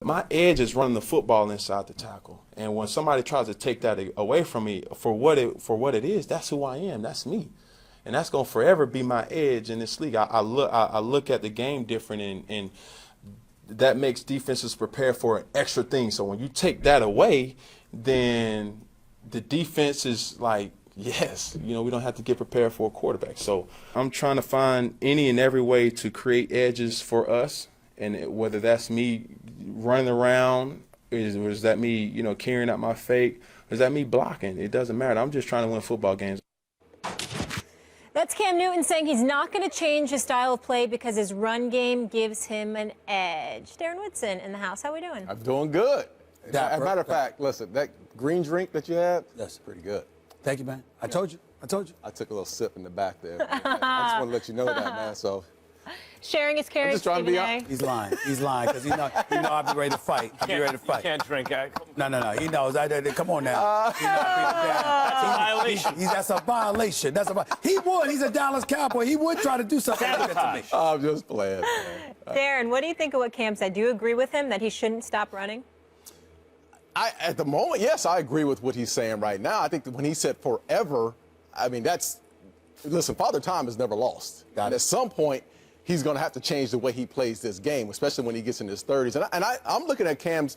My edge is running the football inside the tackle, and when somebody tries to take that away from me for what it is, that's who I am. That's me, and that's gonna forever be my edge in this league. I look at the game different, and that makes defenses prepare for an extra thing. So when you take that away, then the defense is like, yes, we don't have to get prepared for a quarterback. So I'm trying to find any and every way to create edges for us, and whether that's me running around, or is that me, carrying out my fake, or is that me blocking? It doesn't matter. I'm just trying to win football games. That's Cam Newton saying he's not going to change his style of play because his run game gives him an edge. Darren Woodson in the house. How we doing? I'm doing good. As a matter of fact, listen, that green drink that you had, that's pretty good. Thank you, man. I told you. I told you. I took a little sip in the back there. I just want to let you know that, man. So sharing his carrots. I'm just trying to be honest. He's lying. He's lying because he know I'll be ready to fight. I'll be ready to fight. You can't drink. No. He knows. Come on now. That's a violation. That's a violation. He would. He's a Dallas Cowboy. He would try to do something like that to me. I'm just playing, man. Darren, what do you think of what Cam said? Do you agree with him that he shouldn't stop running? At the moment, yes, I agree with what he's saying right now. I think that when he said forever, I mean, listen, Father Time is never lost. And at some point, he's going to have to change the way he plays this game, especially when he gets in his 30s. And I'm looking at Cam's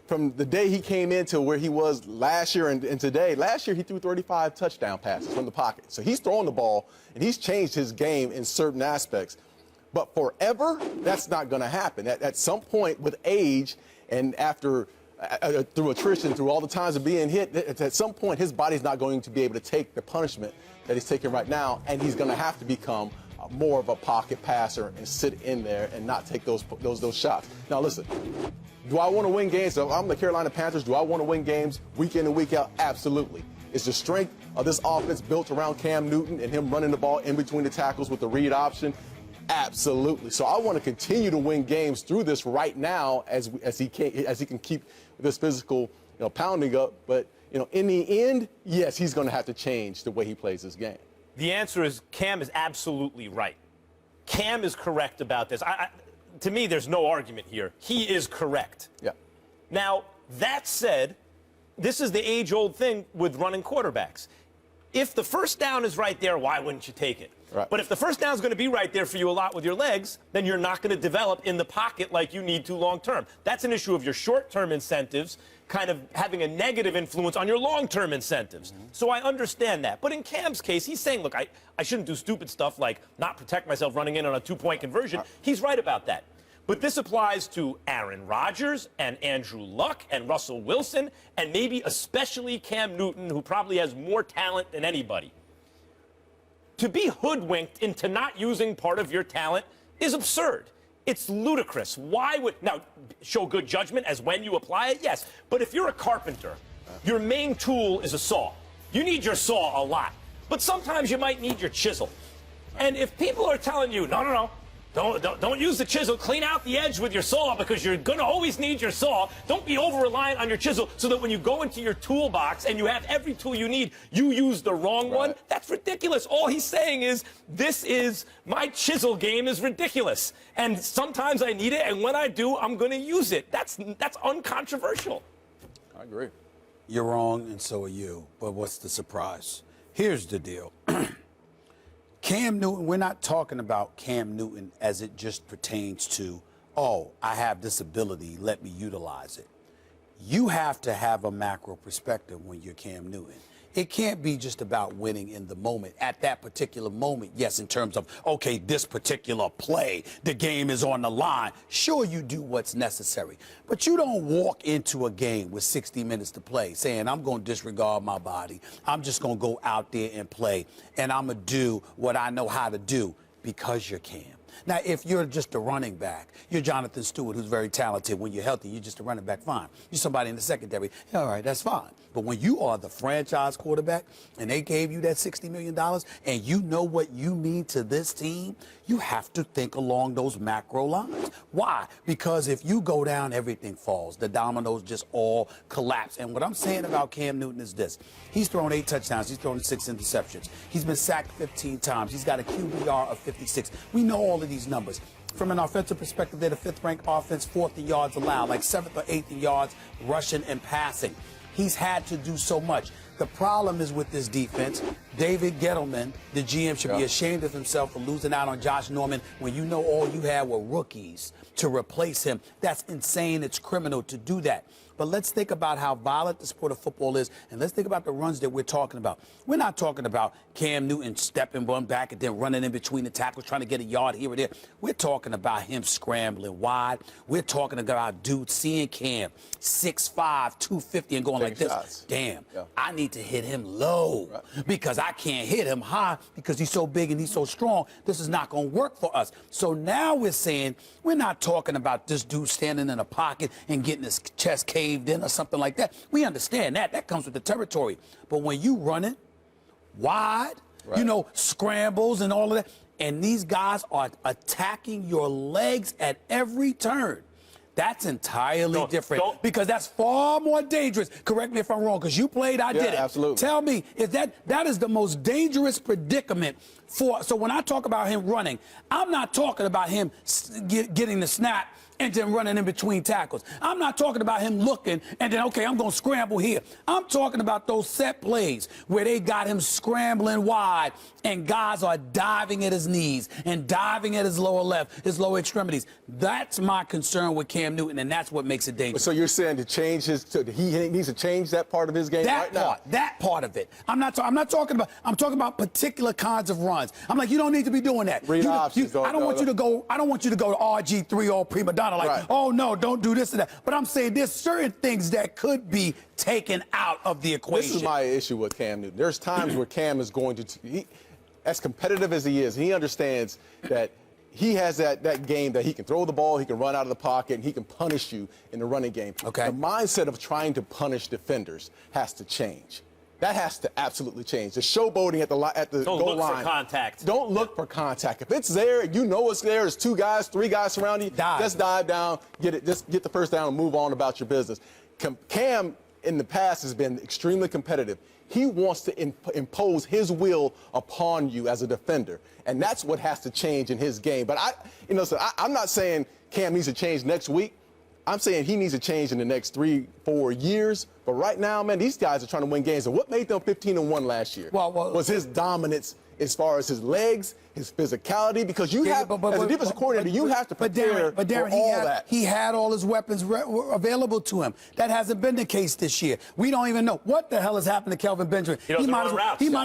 from the day he came into where he was last year and today. Last year, he threw 35 touchdown passes from the pocket. So he's throwing the ball, and he's changed his game in certain aspects. But forever, that's not going to happen. At some point with age and after through attrition, through all the times of being hit, at some point his body's not going to be able to take the punishment that he's taking right now, and he's going to have to become more of a pocket passer and sit in there and not take those shots. Now listen, do I want to win games? So I'm the Carolina Panthers. Do I want to win games week in and week out? Absolutely. Is the strength of this offense built around Cam Newton and him running the ball in between the tackles with the read option? Absolutely. So I want to continue to win games through this right now as he can keep this physical, pounding up. But in the end, yes, he's going to have to change the way he plays this game. The answer is Cam is absolutely right. Cam is correct about this. To me, there's no argument here. He is correct. Yeah. Now, that said, this is the age-old thing with running quarterbacks. If the first down is right there, why wouldn't you take it? Right. But if the first down is going to be right there for you a lot with your legs, then you're not going to develop in the pocket like you need to long-term. That's an issue of your short-term incentives kind of having a negative influence on your long-term incentives. Mm-hmm. So I understand that. But in Cam's case, he's saying, look, I shouldn't do stupid stuff like not protect myself running in on a two-point conversion. He's right about that. But this applies to Aaron Rodgers and Andrew Luck and Russell Wilson and maybe especially Cam Newton, who probably has more talent than anybody. To be hoodwinked into not using part of your talent is absurd. It's ludicrous. Why would, now, show good judgment as when you apply it? Yes. But if you're a carpenter, your main tool is a saw. You need your saw a lot. But sometimes you might need your chisel. And if people are telling you, no, don't use the chisel, clean out the edge with your saw because you're going to always need your saw. Don't be over-reliant on your chisel so that when you go into your toolbox and you have every tool you need, you use the wrong one. That's ridiculous. All he's saying is, my chisel game is ridiculous. And sometimes I need it, and when I do, I'm going to use it. That's uncontroversial. I agree. You're wrong, and so are you. But what's the surprise? Here's the deal. Cam Newton, we're not talking about Cam Newton as it just pertains to, oh, I have this ability, let me utilize it. You have to have a macro perspective when you're Cam Newton. It can't be just about winning in the moment. At that particular moment, yes, in terms of, okay, this particular play, the game is on the line. Sure, you do what's necessary. But you don't walk into a game with 60 minutes to play saying, I'm going to disregard my body. I'm just going to go out there and play, and I'm going to do what I know how to do because you're Cam. Now, if you're just a running back, you're Jonathan Stewart, who's very talented. When you're healthy, you're just a running back, fine. You're somebody in the secondary, all right, that's fine. But when you are the franchise quarterback and they gave you that $60 million and you know what you mean to this team, you have to think along those macro lines. Why? Because if you go down, everything falls. The dominoes just all collapse. And what I'm saying about Cam Newton is this. He's thrown 8 touchdowns. He's thrown 6 interceptions. He's been sacked 15 times. He's got a QBR of 56. We know all of these numbers. From an offensive perspective, they're the 5th-ranked offense, 4th in yards allowed, like 7th or 8th in yards rushing and passing. He's had to do so much. The problem is with this defense, David Gettleman, the GM, should be ashamed of himself for losing out on Josh Norman when you know all you had were rookies to replace him. That's insane. It's criminal to do that. But let's think about how violent the sport of football is, and let's think about the runs that we're talking about. We're not talking about Cam Newton stepping one back and then running in between the tackles, trying to get a yard here or there. We're talking about him scrambling wide. We're talking about dudes seeing Cam 6'5", 250 and going like this. Shots. Damn, I need to hit him low because I can't hit him high because he's so big and he's so strong. This is not going to work for us. So now we're saying we're not talking about this dude standing in a pocket and getting his chest caved in or something like that. We understand that. That comes with the territory. But when you run it wide, you know, scrambles and all of that, and these guys are attacking your legs at every turn, that's entirely different because that's far more dangerous. Correct me if I'm wrong, because you played, I did it. Absolutely. Tell me, is that is the most dangerous predicament for, so when I talk about him running, I'm not talking about him getting the snap and then running in between tackles. I'm not talking about him looking and then, okay, I'm going to scramble here. I'm talking about those set plays where they got him scrambling wide and guys are diving at his knees and diving at his lower left, his lower extremities. That's my concern with Cam Newton, and that's what makes it dangerous. So you're saying to change he needs to change that part of his game That part of it. I'm talking about particular kinds of runs. I'm like, you don't need to be doing that. Read options. I don't want you to go to RG3 or prima donna like, oh no, don't do this and that. But I'm saying there's certain things that could be taken out of the equation. This is my issue with Cam Newton. There's times where Cam is going to, as competitive as he is, he understands that he has that game that he can throw the ball, he can run out of the pocket, and he can punish you in the running game. Okay. The mindset of trying to punish defenders has to change. That has to absolutely change. The showboating at the goal line. Don't look for contact. Don't look for contact. If it's there, you know it's there. There's 2 guys, 3 guys surrounding you. Just dive down, get it. Just get the first down and move on about your business. Cam in the past has been extremely competitive. He wants to impose his will upon you as a defender, and that's what has to change in his game. But I'm not saying Cam needs to change next week. I'm saying he needs to change in the next 3-4 years. But right now, man, these guys are trying to win games. And what made them 15-1 last year was his dominance as far as his legs, his physicality, because you have, as a defensive coordinator, you have to prepare for all that. He had all his weapons available to him. That hasn't been the case this year. We don't even know what the hell has happened to Kelvin Benjamin. He might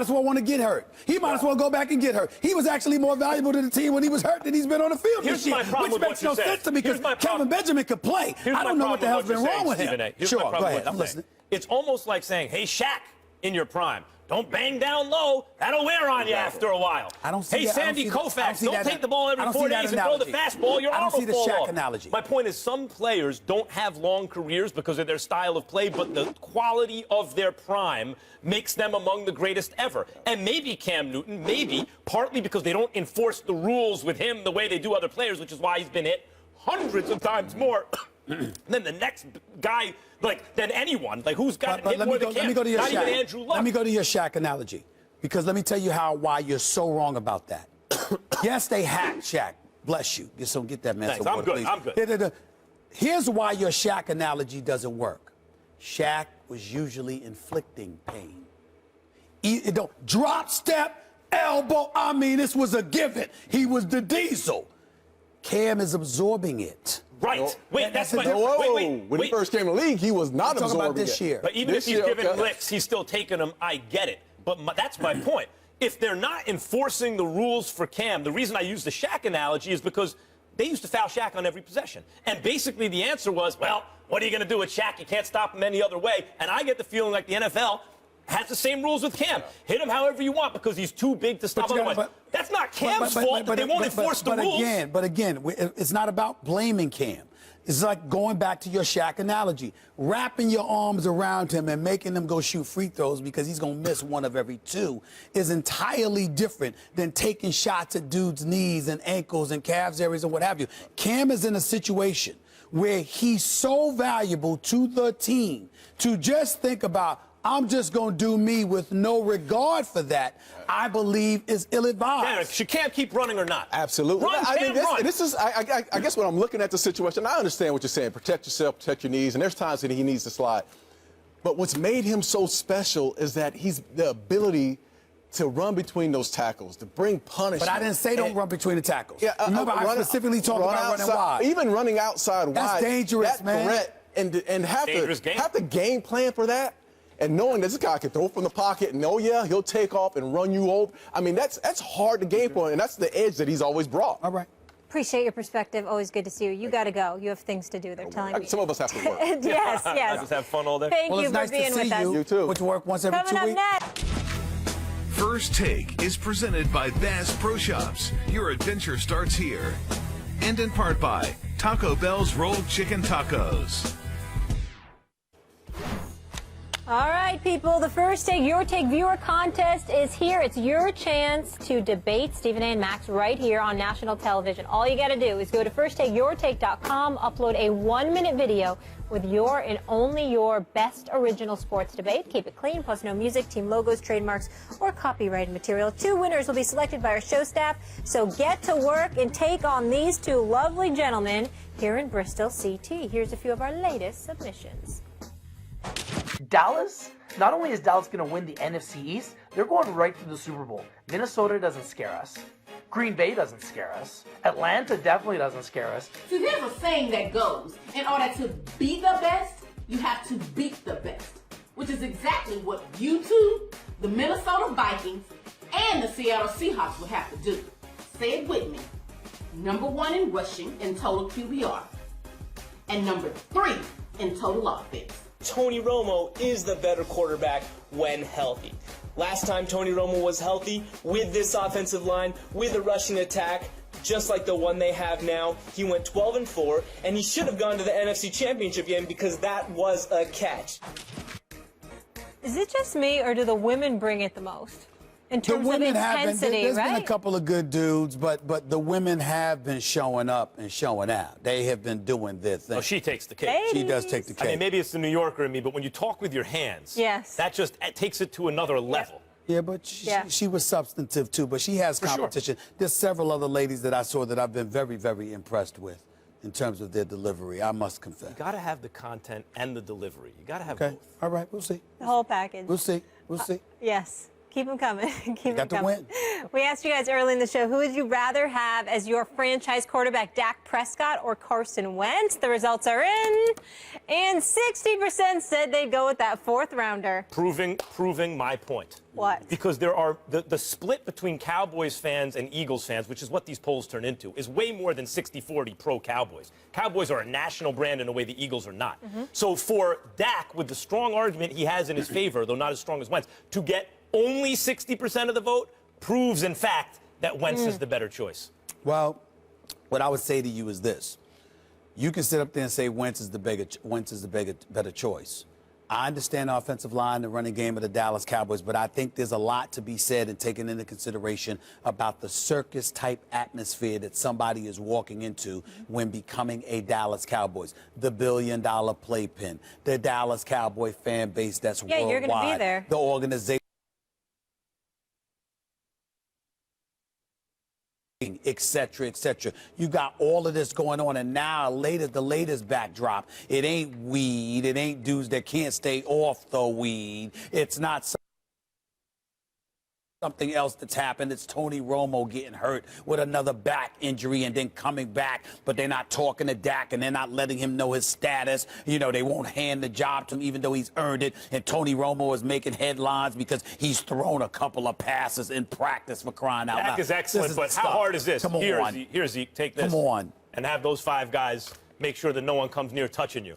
as well want to get hurt. He might as well go back and get hurt. He was actually more valuable to the team when he was hurt than he's been on the field this year, which makes no sense to me because Kelvin Benjamin could play. I don't know what the hell's been wrong with him. Sure, go ahead. I'm listening. It's almost like saying, hey, Shaq, in your prime, don't bang down low. That'll wear on you after a while. I don't see hey, that. Sandy Koufax, don't take the ball every 4 days and throw the fastball. Your arm will fall off. Analogy. My point is some players don't have long careers because of their style of play, but the quality of their prime makes them among the greatest ever. And maybe Cam Newton, partly because they don't enforce the rules with him the way they do other players, which is why he's been hit hundreds of times more than the next guy, than anyone. Like, who's got hit more than Cam? Let me go to your Not Shaq. even Andrew Luck. Let me go to your Shaq analogy, because let me tell you why you're so wrong about that. Yes, they hacked Shaq. Bless you. Get that man. Thanks. I'm good. I'm good. Here's why your Shaq analogy doesn't work. Shaq was usually inflicting pain. Drop step, elbow. I mean, this was a given. He was the diesel. Cam is absorbing it. Right. Wait, that's my... When he first came in the league, he was not absorbing about this year. But even if he's giving licks, he's still taking them. I get it. But that's my point. If they're not enforcing the rules for Cam, the reason I use the Shaq analogy is because they used to foul Shaq on every possession. And basically the answer was, well, what are you going to do with Shaq? You can't stop him any other way. And I get the feeling like the NFL has the same rules with Cam. Hit him however you want because he's too big to stop otherwise. That's not Cam's fault that they won't enforce the rules. But again, it's not about blaming Cam. It's like going back to your Shaq analogy. Wrapping your arms around him and making him go shoot free throws because he's going to miss one of every 2 is entirely different than taking shots at dudes' knees and ankles and calves areas and what have you. Cam is in a situation where he's so valuable to the team to just think about I'm just going to do me with no regard for that, I believe is ill-advised. She can't keep running or not. Absolutely. Run, I mean, run. this is, I guess when I'm looking at the situation, I understand what you're saying. Protect yourself, protect your knees, and there's times that he needs to slide. But what's made him so special is that he's the ability to run between those tackles, to bring punishment. But I didn't say don't run between the tackles. Yeah, Remember, I specifically talked about running wide. Even running outside wide. That's dangerous, that man. Threat and have to game plan for that. And knowing that this guy can throw from the pocket and, oh, yeah, he'll take off and run you over. I mean, that's hard to game for, and that's the edge that he's always brought. All right. Appreciate your perspective. Always good to see you. You got to go. You have things to do. They're telling me. Some of us have to work. Yes, yes. Just have fun all day. Thank Well, you it's for nice being to see with us. You too. Which work once every Coming 2 up weeks. next. First Take is presented by Bass Pro Shops. Your adventure starts here. And in part by Taco Bell's Rolled Chicken Tacos. All right, people, the First Take, Your Take viewer contest is here. It's your chance to debate Stephen A. and Max right here on national television. All you got to do is go to firsttakeyourtake.com, upload a 1-minute video with your and only your best original sports debate. Keep it clean, plus no music, team logos, trademarks, or copyrighted material. 2 winners will be selected by our show staff, so get to work and take on these 2 lovely gentlemen here in Bristol, CT. Here's a few of our latest submissions. Dallas, not only is Dallas going to win the NFC East, they're going right to the Super Bowl. Minnesota doesn't scare us. Green Bay doesn't scare us. Atlanta definitely doesn't scare us. See, there's a saying that goes, in order to be the best, you have to beat the best. Which is exactly what you two, the Minnesota Vikings, and the Seattle Seahawks will have to do. Say it with me. Number 1 in rushing in total QBR. And number 3 in total offense. Tony Romo is the better quarterback when healthy. Last time Tony Romo was healthy, with this offensive line, with a rushing attack, just like the one they have now, he went 12-4, and he should have gone to the NFC Championship game because that was a catch. Is it just me, or do the women bring it the most? In terms of intensity, there's right? been a couple of good dudes, but the women have been showing up and showing out. They have been doing their thing. Oh, she takes the cake. Ladies. She does take the cake. I mean, maybe it's the New Yorker in me, but when you talk with your hands, Yes. that just takes it to another level. Yeah, but she was substantive, too. But she has competition. Sure. There's several other ladies that I saw that I've been very, very impressed with in terms of their delivery, I must confess. You got to have the content and the delivery. You got to have Okay. both. All right, we'll see. The whole package. We'll see. We'll see. Yes. Keep them coming. Keep them got to coming. win. We asked you guys early in the show, who would you rather have as your franchise quarterback, Dak Prescott or Carson Wentz? The results are in. And 60% said they'd go with that 4th rounder. Proving my point. What? Because there are the split between Cowboys fans and Eagles fans, which is what these polls turn into, is way more than 60-40 pro-Cowboys. Cowboys are a national brand in a way the Eagles are not. So for Dak, with the strong argument he has in his favor, though not as strong as Wentz, to get only 60% of the vote proves, in fact, that Wentz is the better choice. Well, what I would say to you is this. You can sit up there and say Wentz is the better choice. I understand the offensive line, the running game of the Dallas Cowboys, but I think there's a lot to be said and taken into consideration about the circus-type atmosphere that somebody is walking into when becoming a Dallas Cowboys. The billion-dollar playpen, the Dallas Cowboy fan base that's worldwide. Yeah, you're going to be there. The organization. Et cetera, et cetera. You got all of this going on, and now the latest backdrop. It ain't weed. It ain't dudes that can't stay off the weed. It's not something else that's happened. It's Tony Romo getting hurt with another back injury and then coming back, but they're not talking to Dak and they're not letting him know his status. You know, they won't hand the job to him even though he's earned it. And Tony Romo is making headlines because he's thrown a couple of passes in practice, for crying out loud. Dak is excellent, but how hard is this? Come on. Here, Zeke, take this. Come on. And have those 5 guys make sure that no one comes near touching you.